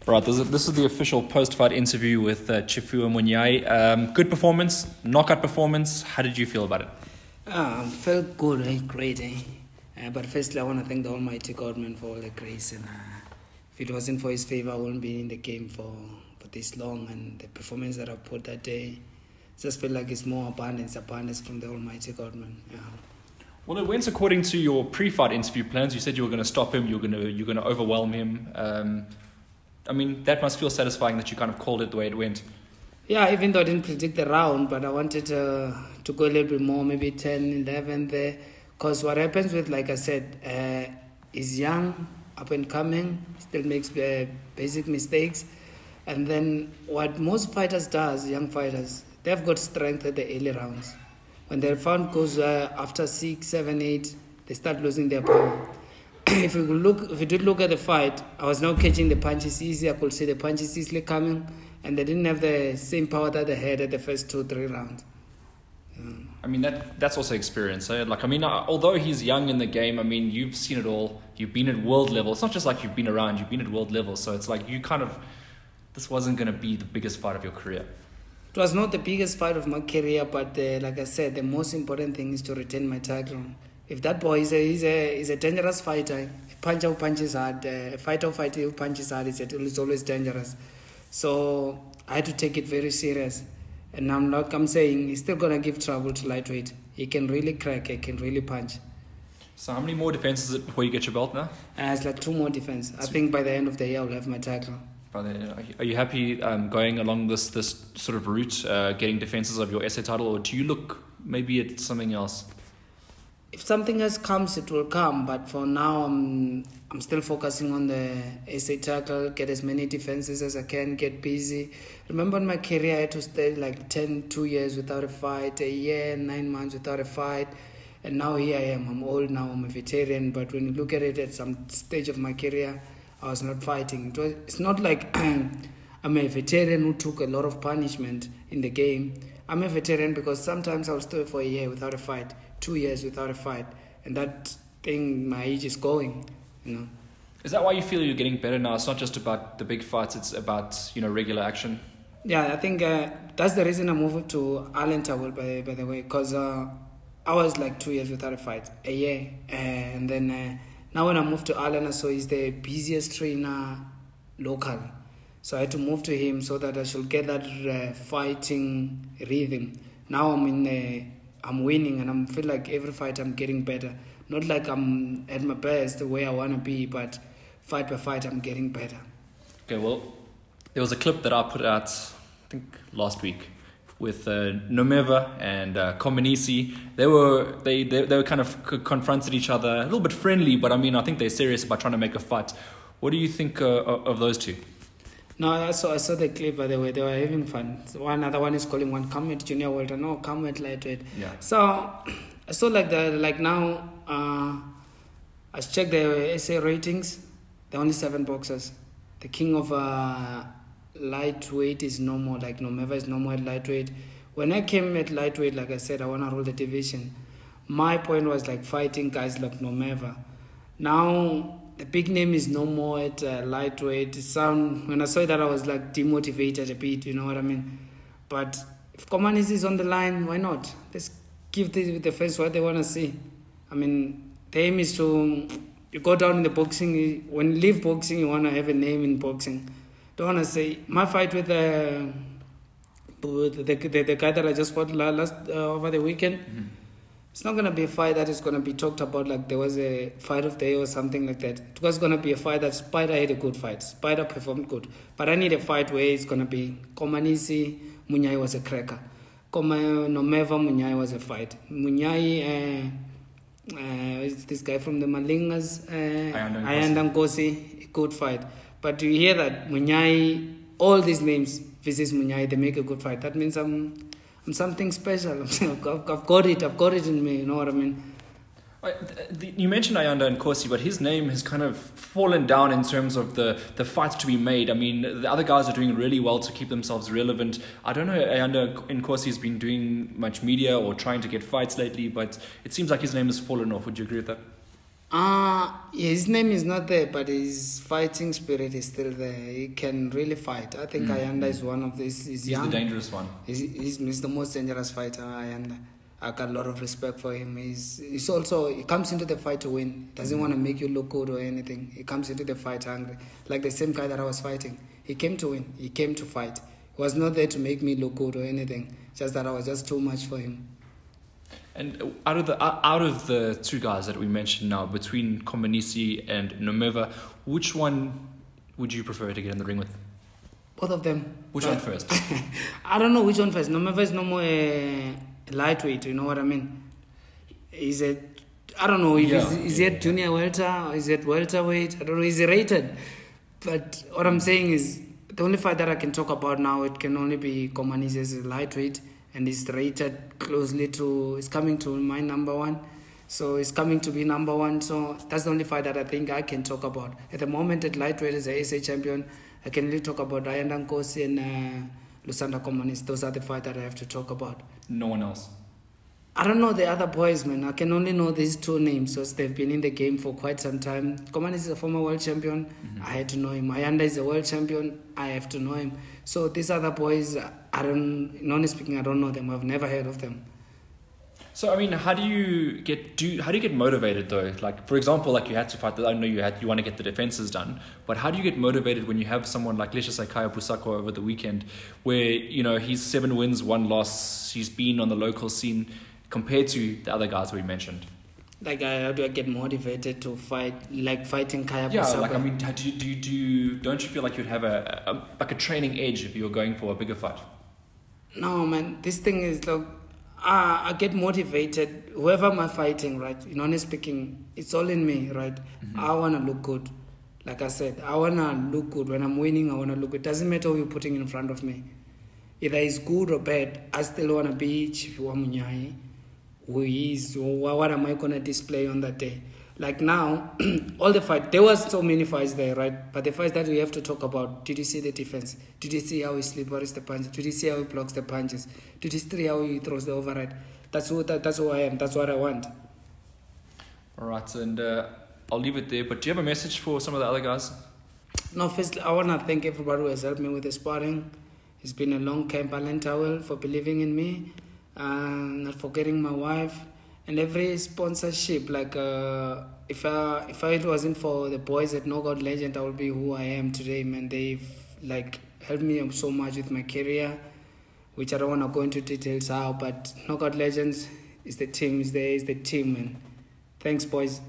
Right, this is the official post-fight interview with Tshifhiwa Munyai. Good performance, knockout performance. How did you feel about it? Felt good, great. But firstly, I want to thank the Almighty God, man, for all the grace. And if it wasn't for His favor, I wouldn't be in the game for this long. And the performance that I put that day, just feel like it's more abundance from the Almighty God, man. Yeah. Well, it went according to your pre-fight interview plans. You said you were going to stop him. You're going to overwhelm him. I mean, that must feel satisfying that you kind of called it the way it went. Yeah, even though I didn't predict the round, but I wanted to go a little bit more, maybe 10, 11 there. Because what happens with, like I said, he's young, up and coming, still makes basic mistakes. And then what most fighters does, young fighters, they've got strength at the early rounds. When their round goes after 6, 7, 8, they start losing their power. If you did look at the fight, I was now catching the punches easy. I could see the punches easily coming, and they didn't have the same power that they had at the first 2, 3 rounds. I mean, that's also experience. Eh? Like, I mean, although he's young in the game, I mean, you've seen it all. You've been at world level. It's not just like you've been around. You've been at world level. So it's like this wasn't going to be the biggest fight of your career. It was not the biggest fight of my career, but like I said, the most important thing is to retain my title. If that boy is a dangerous fighter, a puncher who punches hard, a fighter who punches hard is always dangerous. So I had to take it very serious. And I'm saying he's still going to give trouble to lightweight. He can really crack, he can really punch. So how many more defenses is it before you get your belt now? It's like 2 more defenses. I think by the end of the year I'll have my title. Are you happy going along this sort of route, getting defenses of your SA title, or do you look maybe at something else? If something else comes, it will come. But for now, I'm still focusing on the SA title, get as many defenses as I can, get busy. Remember in my career, I had to stay like 2 years without a fight, a year, 9 months without a fight. And now here I am. I'm old now, I'm a veteran. But when you look at it at some stage of my career, I was not fighting. It's not like I'm a veteran who took a lot of punishment in the game. I'm a veteran because sometimes I'll stay for a year without a fight, 2 years without a fight, and that thing, my age is going, Is that why you feel you're getting better now? It's not just about the big fights, it's about, regular action? Yeah, I think that's the reason I moved to Allentown, by the way, because I was like 2 years without a fight, a year, and then now when I moved to Allen, so he's the busiest trainer local. So I had to move to him so that I should get that fighting rhythm. Now I'm winning, and I feel like every fight I'm getting better. Not like I'm at my best the way I want to be, but fight by fight I'm getting better. Okay, well, there was a clip that I put out, I think last week, with Nomeva and Komanisi. They were kind of confronted each other, a little bit friendly, but I mean, I think they're serious about trying to make a fight. What do you think of those two? No, I saw the clip, by the way. They were having fun. Another one is calling one, come at junior welter. No, come at lightweight. Yeah. So I saw like now, I checked the SA ratings. There are only 7 boxers. The king of lightweight is no more. Like Nomeva is no more at lightweight. When I came at lightweight, like I said, I want to rule the division. My point was like fighting guys like Nomeva. Now the big name is no more at lightweight. When I saw that, I was like demotivated a bit, you know what I mean? But if Komanisi is on the line, why not? Let's give the fans what they want to see. I mean, the aim is to, you go down in the boxing, when you leave boxing, you want to have a name in boxing. Don't want to say, my fight with the guy that I just fought last over the weekend, it's not going to be a fight that is going to be talked about like there was a fight of the day or something like that. It was going to be a fight that Spider had a good fight. Spider performed good. But I need a fight where it's going to be Komanisi, Munyai was a cracker. Nomeva, Munyai was a fight. Munyai, this guy from the Malingas, Ayanda Nkosi, a good fight. But you hear that Munyai, all these names versus Munyai, they make a good fight. That means I'm something special. I've got it in me, you know what I mean? You mentioned Ayanda and Nkosi, but his name has kind of fallen down in terms of the fights to be made. I mean, the other guys are doing really well to keep themselves relevant. I don't know Ayanda and Nkosi has been doing much media or trying to get fights lately, but it seems like his name has fallen off. Would you agree with that? His name is not there, but his fighting spirit is still there. He can really fight. I think Ayanda is one of these. He's young. The dangerous one. He's the most dangerous fighter, Ayanda. I got a lot of respect for him. He's also, he comes into the fight to win. Doesn't want to make you look good or anything. He comes into the fight hungry. Like the same guy that I was fighting. He came to win. He came to fight. He was not there to make me look good or anything. Just that I was just too much for him. And out of the two guys that we mentioned now, between Komanisi and Nomeva, which one would you prefer to get in the ring with? Both of them. Which one first? I don't know which one first. Nomeva is no more lightweight, you know what I mean? Is it, I don't know, is it junior welter or is it welterweight? I don't know, is it rated? But what I'm saying is, the only fight that I can talk about now, it can only be Komanisi as a lightweight, and he's rated closely to, it's coming to my number one. So it's coming to be number one. So that's the only fight that I think I can talk about. At the moment, at lightweight as a SA champion, I can really talk about Ryan Dankosi and Lusanda Komanisi. Those are the fights that I have to talk about. No one else? I don't know the other boys, man. I can only know these two names because they've been in the game for quite some time. Komanisi is a former world champion. I had to know him. Ayanda is a world champion. I have to know him. So these other boys, honestly speaking, I don't know them. I've never heard of them. So, I mean, how do you get motivated though? Like, for example, like you had to fight, I know you want to get the defenses done, but how do you get motivated when you have someone like, let's just say Kaya Pusako over the weekend, where, you know, he's 7 wins, 1 loss, he's been on the local scene compared to the other guys we mentioned? Like, how do I get motivated to fight, like fighting Kaya Pusako? Yeah, like, I mean, don't you feel like you'd have a training edge if you were going for a bigger fight? No, man, this thing is, look, I get motivated, whoever am I fighting, right? You know, honestly speaking, it's all in me, right? I want to look good. Like I said, I want to look good. When I'm winning, I want to look good. It doesn't matter who you're putting in front of me. Either it's good or bad, I still want to be Tshifhiwa Munyai, who he is, or what am I going to display on that day. Like now, all the fight, there was so many fights there, right? But the fights that we have to talk about, did you see the defense? Did you see how he sleepers the punches? Did you see how he blocks the punches? Did you see how he throws the override? That's who I am. That's what I want. All right, and I'll leave it there. But do you have a message for some of the other guys? No, firstly, I want to thank everybody who has helped me with the sparring. It's been a long camp. Alan Towell for believing in me, not forgetting my wife. And every sponsorship, like if it wasn't for the boys at Knockout Legend, I would be who I am today, man. They've like helped me so much with my career, which I don't want to go into details how, but Knockout Legends is the team, is the team, man. Thanks, boys.